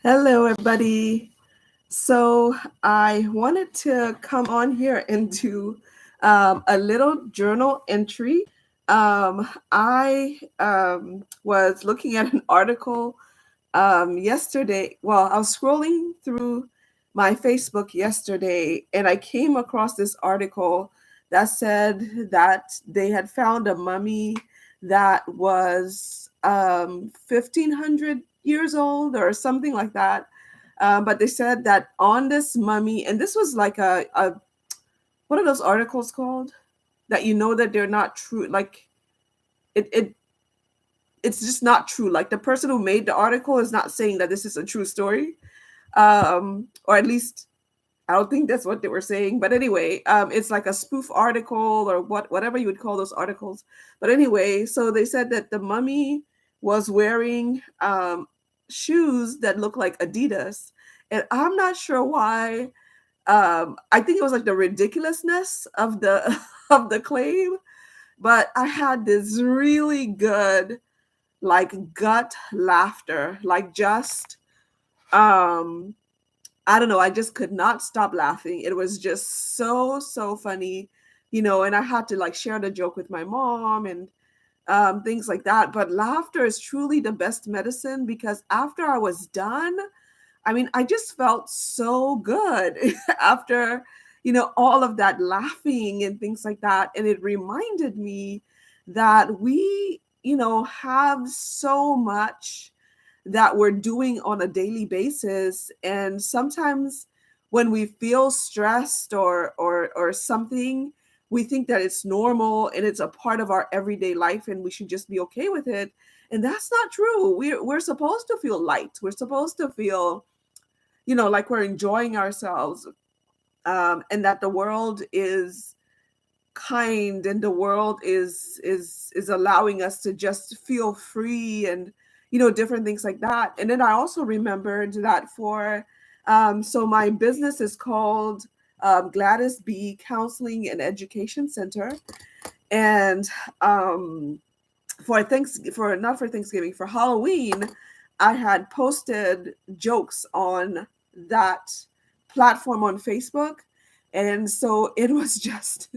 Hello, everybody. So I wanted to come on here and do a little journal entry. I was looking at an article yesterday. Well, I was scrolling through my Facebook yesterday, and I came across this article that said that they had found a mummy that was 1,500 years old or something like that. But they said that on this mummy, and this was like a what are those articles called? That you know that they're not true. Like it it's just not true. Like the person who made the article is not saying that this is a true story, or at least I don't think that's what they were saying. But anyway, it's like a spoof article or whatever you would call those articles. But anyway, so they said that the mummy was wearing shoes that look like Adidas, and I'm not sure why. I think it was like the ridiculousness of the of the claim, but I had this really good like gut laughter, like just um I don't know, I just could not stop laughing. It was just so funny, and I had to like share the joke with my mom and things like that. But laughter is truly the best medicine because after I was done, I mean, I just felt so good after, all of that laughing and things like that. And it reminded me that we, have so much that we're doing on a daily basis. And sometimes when we feel stressed or something, we think that it's normal and it's a part of our everyday life and we should just be okay with it. And that's not true. We're supposed to feel light. We're supposed to feel like we're enjoying ourselves, and that the world is kind and the world is allowing us to just feel free and different things like that. And then I also remembered that for so my business is called Gladys B Counseling and Education Center, and for not for Thanksgiving, for Halloween, I had posted jokes on that platform on Facebook, and so it was just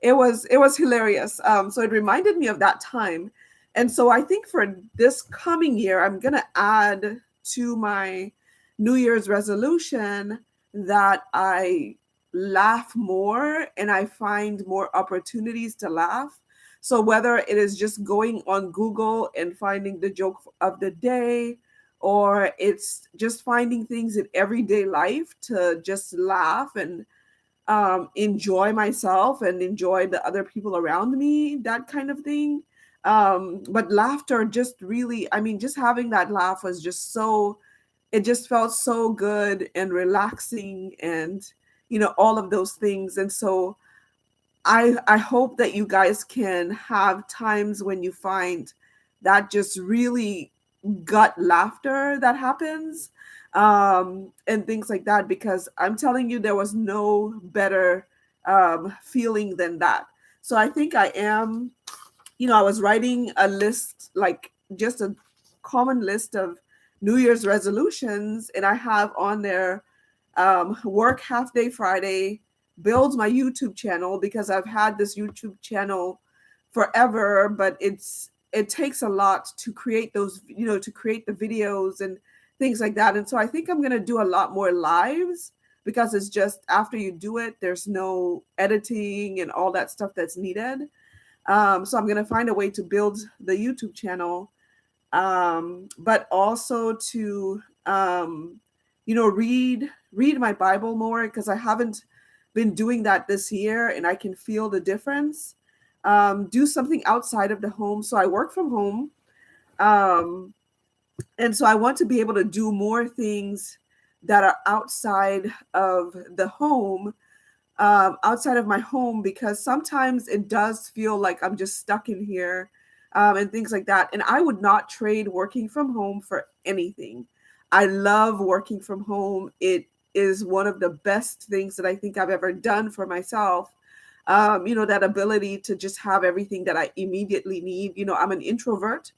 it was hilarious. So it reminded me of that time, and so I think for this coming year, I'm gonna add to my New Year's resolution that I laugh more and I find more opportunities to laugh. So whether it is just going on Google and finding the joke of the day, or it's just finding things in everyday life to just laugh and enjoy myself and enjoy the other people around me, that kind of thing. But laughter just really, I mean, just having that laugh was just so, it just felt so good and relaxing and, all of those things. And so I hope that you guys can have times when you find that just really gut laughter that happens, and things like that, because I'm telling you there was no better feeling than that. So I think I am, I was writing a list, like just a common list of New Year's resolutions, and I have on there work half day Friday, build my YouTube channel, because I've had this YouTube channel forever, but it takes a lot to create those, to create the videos and things like that. And so I think I'm going to do a lot more lives, because it's just after you do it, there's no editing and all that stuff that's needed. So I'm going to find a way to build the YouTube channel, but also to read my Bible more, because I haven't been doing that this year, and I can feel the difference. Do something outside of the home. So I work from home, um, and so I want to be able to do more things that are outside of the home, outside of my home, because sometimes it does feel like I'm just stuck in here, and things like that. And I would not trade working from home for anything. I love working from home. It is one of the best things that I think I've ever done for myself. That ability to just have everything that I immediately need. I'm an introvert.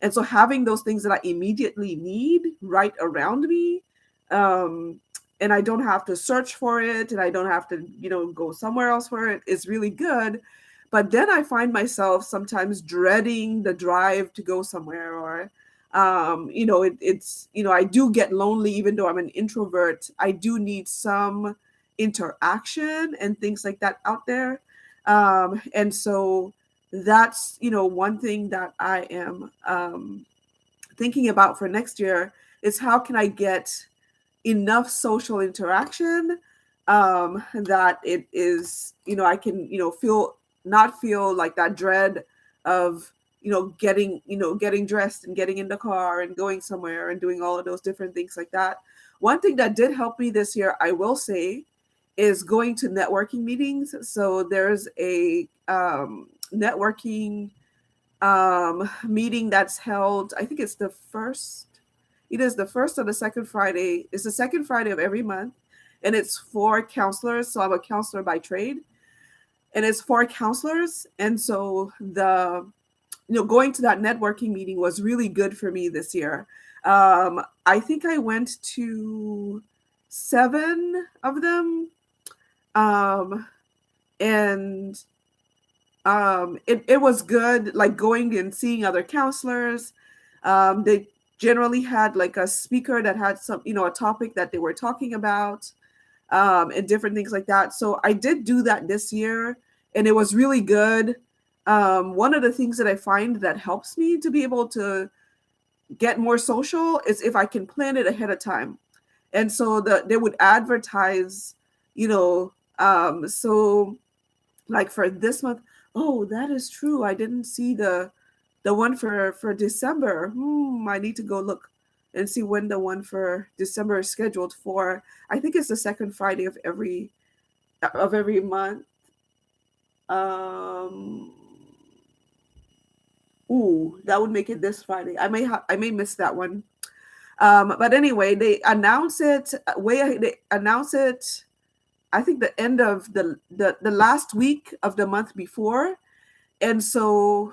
And so having those things that I immediately need right around me, um, and I don't have to search for it and I don't have to, go somewhere else for it is really good. But then I find myself sometimes dreading the drive to go somewhere, or I do get lonely. Even though I'm an introvert, I do need some interaction and things like that out there. And so that's one thing that I am thinking about for next year is how can I get enough social interaction, that it is, I can, feel not feel like that dread of, getting dressed and getting in the car and going somewhere and doing all of those different things like that. One thing that did help me this year, I will say, is going to networking meetings. So there's a networking meeting that's held. I think it's the first. It is the first or the second Friday. It's the second Friday of every month, and it's for counselors. So I'm a counselor by trade, and it's for counselors. And so going to that networking meeting was really good for me this year. I think I went to 7 of them, and it was good, like going and seeing other counselors. They generally had like a speaker that had some, a topic that they were talking about, and different things like that. So I did do that this year, and it was really good. One of the things that I find that helps me to be able to get more social is if I can plan it ahead of time. And so they would advertise, so like for this month. Oh, that is true. I didn't see the one for December. I need to go look and see when the one for December is scheduled for. I think it's the second Friday of every month. Um, that would make it this Friday. I may miss that one. But anyway, they announce it They announce it, I think, the end of the last week of the month before. And so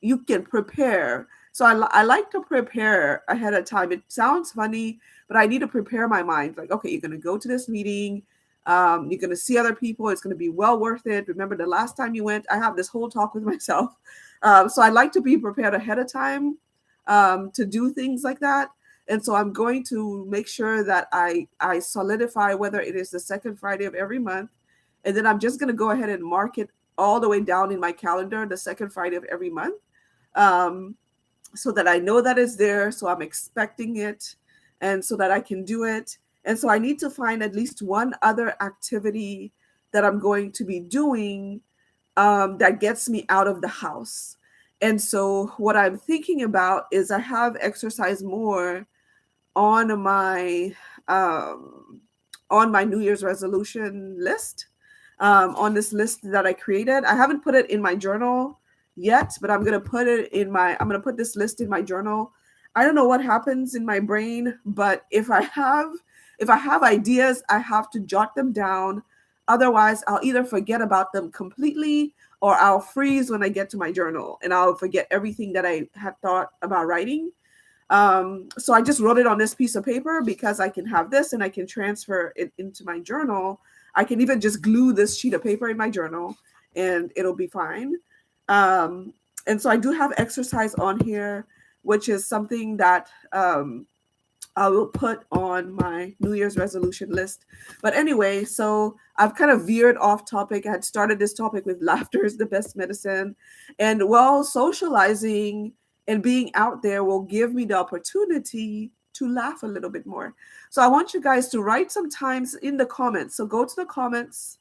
you can prepare. So I like to prepare ahead of time. It sounds funny, but I need to prepare my mind. Like, okay, you're going to go to this meeting. You're going to see other people. It's going to be well worth it. Remember the last time you went, I have this whole talk with myself. So I like to be prepared ahead of time, to do things like that. And so I'm going to make sure that I solidify whether it is the second Friday of every month. And then I'm just going to go ahead and mark it all the way down in my calendar, the second Friday of every month, um, so that I know that it's there. So I'm expecting it, and so that I can do it. And so I need to find at least one other activity that I'm going to be doing, that gets me out of the house. And so what I'm thinking about is I have exercise more on my um, on my New Year's resolution list, on this list that I created. I haven't put it in my journal yet, but I'm gonna put this list in my journal. I don't know what happens in my brain, but if I have ideas, I have to jot them down. Otherwise, I'll either forget about them completely, or I'll freeze when I get to my journal and I'll forget everything that I had thought about writing. So I just wrote it on this piece of paper because I can have this and I can transfer it into my journal. I can even just glue this sheet of paper in my journal and it'll be fine. Um, and so I do have exercise on here, which is something that, I will put on my New Year's resolution list. But anyway, so I've kind of veered off topic. I had started this topic with laughter is the best medicine. And while socializing and being out there will give me the opportunity to laugh a little bit more. So I want you guys to write some times in the comments. So go to the comments,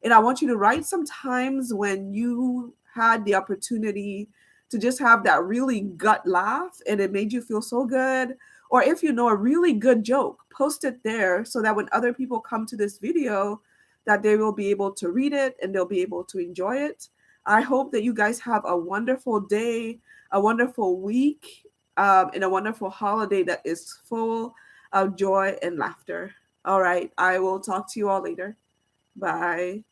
and I want you to write some times when you had the opportunity to just have that really gut laugh and it made you feel so good. Or if you know a really good joke, post it there so that when other people come to this video, that they will be able to read it and they'll be able to enjoy it. I hope that you guys have a wonderful day, a wonderful week, and a wonderful holiday that is full of joy and laughter. All right. I will talk to you all later. Bye.